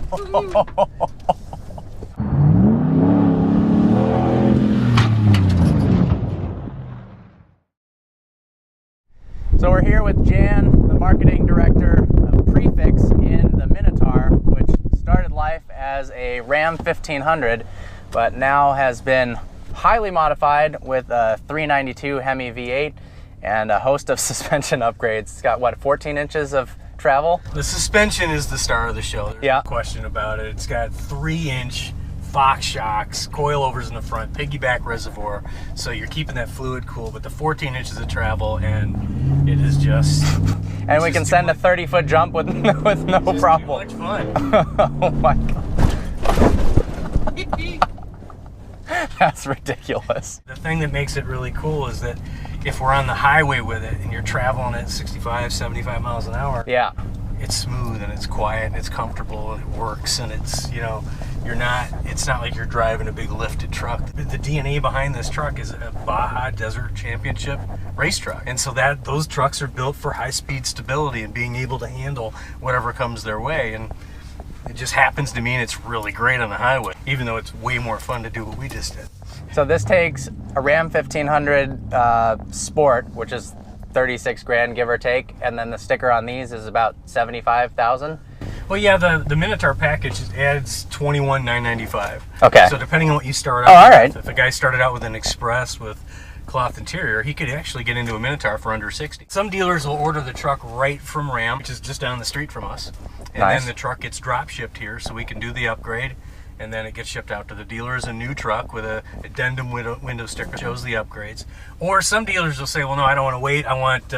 So we're here with Jan, the marketing director of Prefix in the Minotaur, which started life as a Ram 1500, but now has been highly modified with a 392 Hemi V8 and a host of suspension upgrades. It's got, what, 14 inches of travel? The suspension is the star of the show. There's no question about it. It's got 3-inch Fox shocks, coilovers in the front, piggyback reservoir, so you're keeping that fluid cool, but the 14 inches of travel, and it is just... And we can send a 30-foot jump with no problem. Too much fun. Oh my God. That's ridiculous. The thing that makes it really cool is that if we're on the highway with it and you're traveling at 65, 75 miles an hour, yeah, it's smooth and it's quiet and it's comfortable and it works, and it's, you know, it's not like you're driving a big lifted truck. The DNA behind this truck is a Baja Desert Championship race truck. And so those trucks are built for high speed stability and being able to handle whatever comes their way. And it just happens to mean it's really great on the highway, even though it's way more fun to do what we just did. So this takes a Ram 1500 Sport, which is 36 grand, give or take. And then the sticker on these is about 75,000. Well, yeah, the Minotaur package adds $21,995. Okay. So depending on what you start out all with, right. If a guy started out with an Express with cloth interior, he could actually get into a Minotaur for under 60. Some dealers will order the truck right from Ram, which is just down the street from us. And nice. Then the truck gets drop shipped here, so we can do the upgrade, and then it gets shipped out to the dealer as a new truck with a addendum window sticker that shows the upgrades. Or some dealers will say, well, no, I don't want to wait. I want,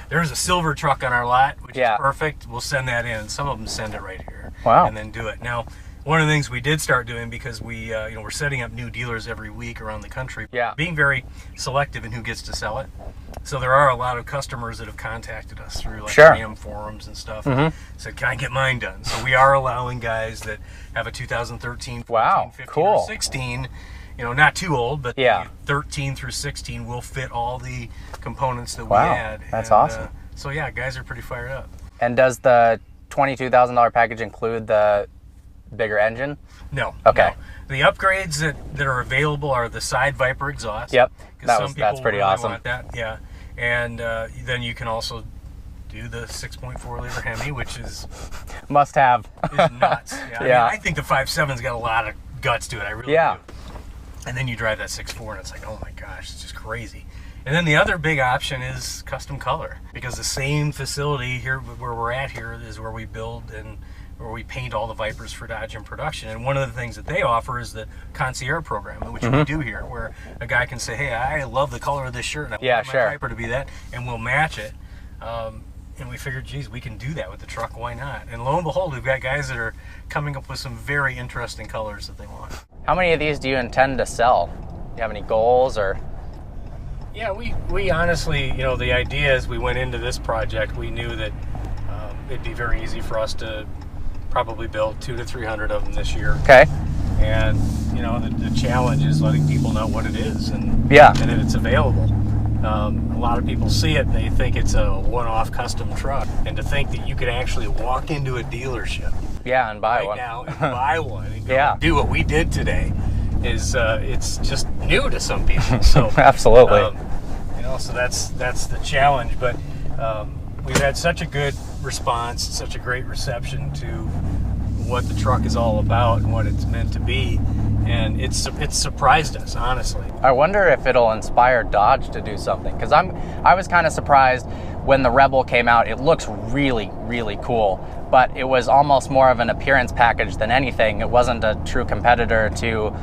there's a silver truck on our lot, which is perfect. We'll send that in. Some of them send it right here. Wow. And then do it. Now, one of the things we did start doing, because we're setting up new dealers every week around the country, being very selective in who gets to sell it. So there are a lot of customers that have contacted us through like Ram forums and stuff. Said, can I get mine done? So we are allowing guys that have a 2013, 14, 15, or 16, not too old, but 13 through 16 will fit all the components that we add. That's awesome. So yeah, guys are pretty fired up. And does the $22,000 package include the bigger engine? No. Okay. No. The upgrades that are available are the side Viper exhaust. Yep. That's pretty awesome. Want that. Yeah. And then you can also do the 6.4 liter Hemi, which is must have. Is nuts. Yeah. I think the 5.7's got a lot of guts to it. I really do. And then you drive that 6.4 and it's like, oh my gosh, it's just crazy. And then the other big option is custom color, because the same facility here where we're at here is where we build and where we paint all the Vipers for Dodge in production. And one of the things that they offer is the concierge program, which we do here, where a guy can say, hey, I love the color of this shirt, and I want my Viper to be that, and we'll match it. And we figured, geez, we can do that with the truck, why not? And lo and behold, we've got guys that are coming up with some very interesting colors that they want. How many of these do you intend to sell? Do you have any goals or? Yeah, we honestly, the idea is we went into this project, we knew that it'd be very easy for us to probably build 200 to 300 of them this year. Okay. And the challenge is letting people know what it is and that it's available. A lot of people see it and they think it's a one-off custom truck, and to think that you could actually walk into a dealership and buy one now and buy one and go do what we did today is it's just new to some people. So absolutely. So that's the challenge, but we've had such a good response, such a great reception to what the truck is all about and what it's meant to be, and it's surprised us, honestly. I wonder if it'll inspire Dodge to do something, because I was kind of surprised when the Rebel came out. It looks really, really cool, but it was almost more of an appearance package than anything. It wasn't a true competitor to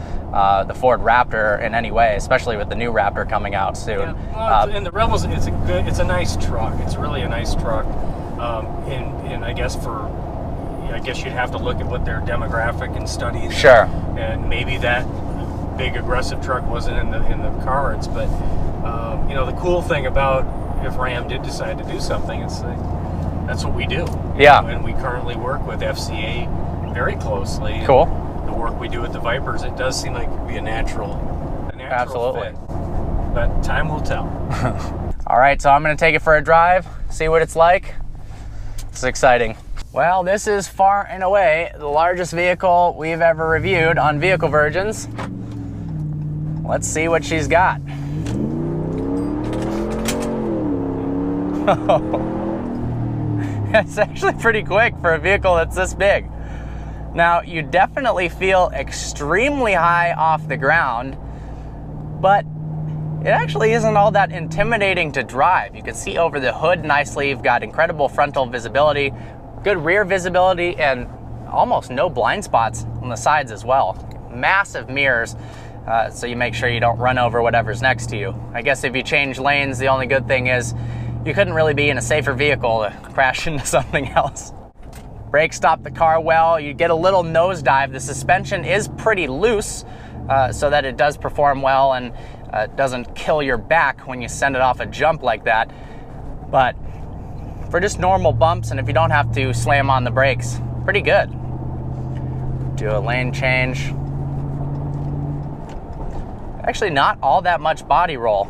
the Ford Raptor in any way, especially with the new Raptor coming out soon. Yeah. Well, and the Rebel's it's a nice truck. It's really a nice truck. And I guess you'd have to look at what their demographic and studies. Sure. And maybe that big aggressive truck wasn't in the cards, but the cool thing about if Ram did decide to do something, it's like, that's what we do. Yeah. And we currently work with FCA very closely. Cool. The work we do with the Vipers, it does seem like it would be a natural Absolutely. fit. But time will tell. All right, so I'm going to take it for a drive, see what it's like. It's exciting. Well, this is far and away the largest vehicle we've ever reviewed on Vehicle Virgins. Let's see what she's got. It's actually pretty quick for a vehicle that's this big. Now, you definitely feel extremely high off the ground, but it actually isn't all that intimidating to drive. You can see over the hood nicely. You've got incredible frontal visibility, good rear visibility, and almost no blind spots on the sides as well. Massive mirrors, so you make sure you don't run over whatever's next to you. I guess if you change lanes, the only good thing is you couldn't really be in a safer vehicle to crash into something else. Brakes stop the car well. You get a little nosedive. The suspension is pretty loose, so that it does perform well and doesn't kill your back when you send it off a jump like that. But for just normal bumps, and if you don't have to slam on the brakes, pretty good. Do a lane change. Actually, not all that much body roll.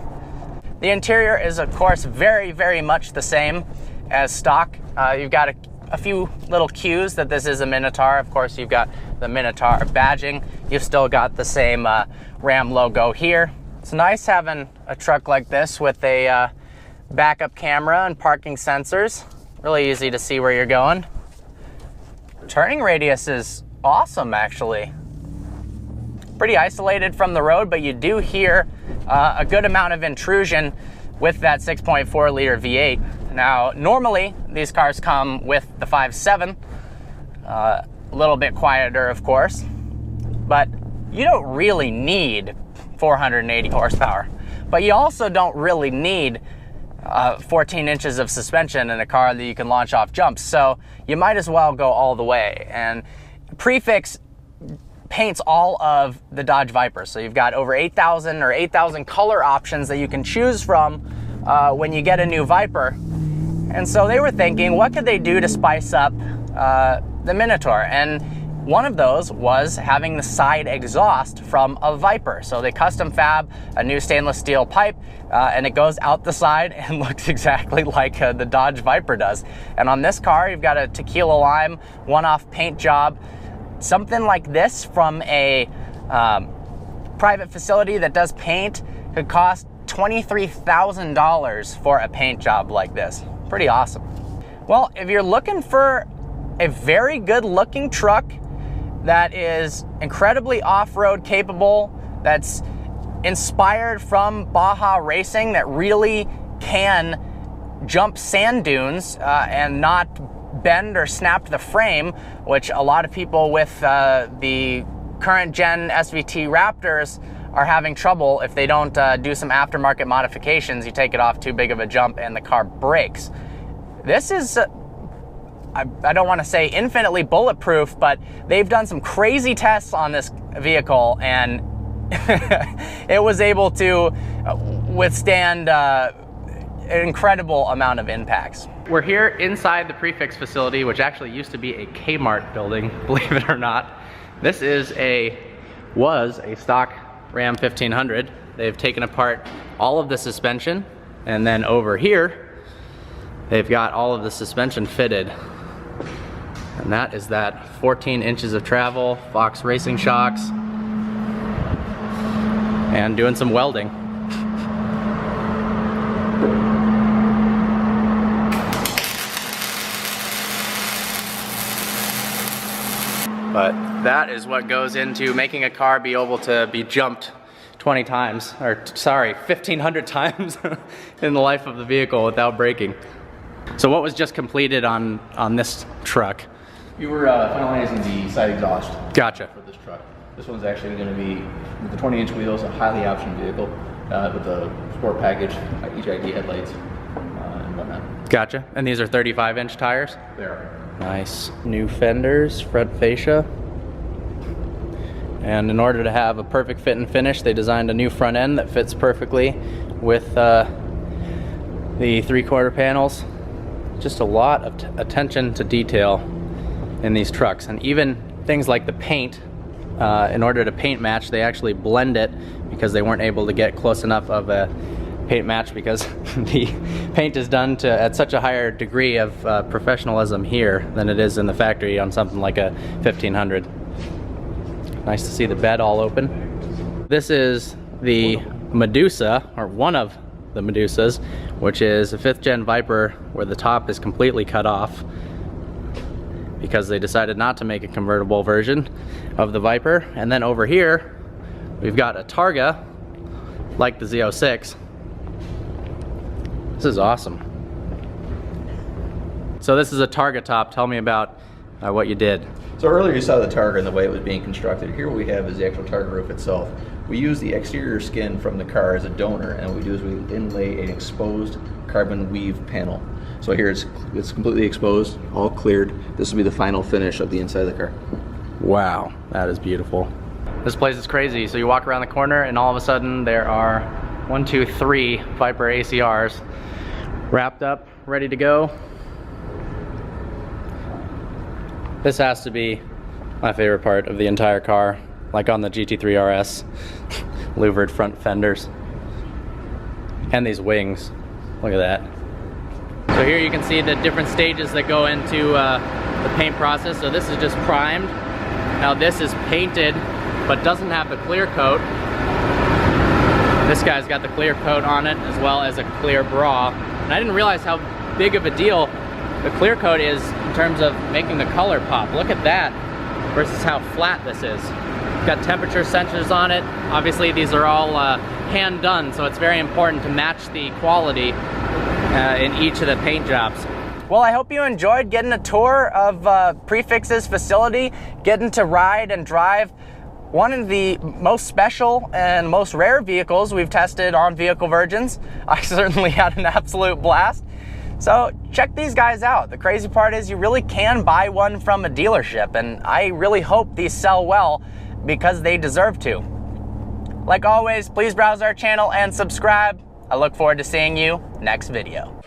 The interior is, of course, very, very much the same as stock. You've got a few little cues that this is a Minotaur. Of course, you've got the Minotaur badging. You've still got the same Ram logo here. It's nice having a truck like this with a backup camera and parking sensors. Really easy to see where you're going. Turning radius is awesome, actually. Pretty isolated from the road, but you do hear a good amount of intrusion with that 6.4 liter V8. Now, normally these cars come with the 5.7, a little bit quieter, of course, but you don't really need 480 horsepower. But you also don't really need 14 inches of suspension in a car that you can launch off jumps. So you might as well go all the way. And Prefix paints all of the Dodge Viper. So you've got over 8,000 or 8,000 color options that you can choose from when you get a new Viper. And so they were thinking, what could they do to spice up the Minotaur? And one of those was having the side exhaust from a Viper. So they custom fab a new stainless steel pipe, and it goes out the side and looks exactly like the Dodge Viper does. And on this car, you've got a tequila lime one-off paint job. Something like this from a private facility that does paint could cost $23,000 for a paint job like this. Pretty awesome. Well, if you're looking for a very good looking truck that is incredibly off-road capable, that's inspired from Baja racing, that really can jump sand dunes and not bend or snap the frame, which a lot of people with the current gen SVT Raptors are having trouble if they don't do some aftermarket modifications. You take it off too big of a jump and the car breaks. This is I don't want to say infinitely bulletproof, but they've done some crazy tests on this vehicle, and it was able to withstand an incredible amount of impacts. We're here inside the Prefix facility, which actually used to be a Kmart building, believe it or not. This was a stock Ram 1500. They've taken apart all of the suspension, and then over here, they've got all of the suspension fitted. And that is that 14 inches of travel, Fox racing shocks, and doing some welding. But that is what goes into making a car be able to be jumped 20 times, or sorry, 1,500 times in the life of the vehicle without braking. So what was just completed on this truck? You were finalizing the side exhaust. Gotcha. For this truck. This one's actually going to be, with the 20-inch wheels, a highly optioned vehicle with a sport package, HID headlights, and whatnot. Gotcha. And these are 35-inch tires? They are. Nice. New fenders, front fascia. And in order to have a perfect fit and finish, they designed a new front end that fits perfectly with the 3/4 panels. Just a lot of attention to detail in these trucks. And even things like the paint, in order to paint match, they actually blend it because they weren't able to get close enough of a paint match because the paint is done at such a higher degree of professionalism here than it is in the factory on something like a 1500. Nice to see the bed all open. This is the Medusa, or one of the Medusas, which is a 5th gen Viper where the top is completely cut off because they decided not to make a convertible version of the Viper. And then over here we've got a Targa like the Z06. This is awesome. So this is a Targa top. Tell me about what you did. So earlier you saw the Targa and the way it was being constructed. Here what we have is the actual Targa roof itself. We use the exterior skin from the car as a donor, and what we do is we inlay an exposed carbon weave panel. So here it's completely exposed, all cleared. This will be the final finish of the inside of the car. Wow, that is beautiful. This place is crazy. So you walk around the corner and all of a sudden there are 1, 2, 3 Viper ACRs wrapped up, ready to go. This has to be my favorite part of the entire car, like on the GT3 RS. Louvered front fenders. And these wings, look at that. So here you can see the different stages that go into the paint process. So this is just primed. Now this is painted, but doesn't have the clear coat. This guy's got the clear coat on it, as well as a clear bra. And I didn't realize how big of a deal the clear coat is in terms of making the color pop. Look at that versus how flat this is. Got temperature sensors on it. Obviously these are all hand done, so it's very important to match the quality in each of the paint jobs. Well, I hope you enjoyed getting a tour of Prefix's facility, getting to ride and drive one of the most special and most rare vehicles we've tested on Vehicle Virgins. I certainly had an absolute blast. So check these guys out. The crazy part is you really can buy one from a dealership, and I really hope these sell well because they deserve to. Like always, please browse our channel and subscribe. I look forward to seeing you next video.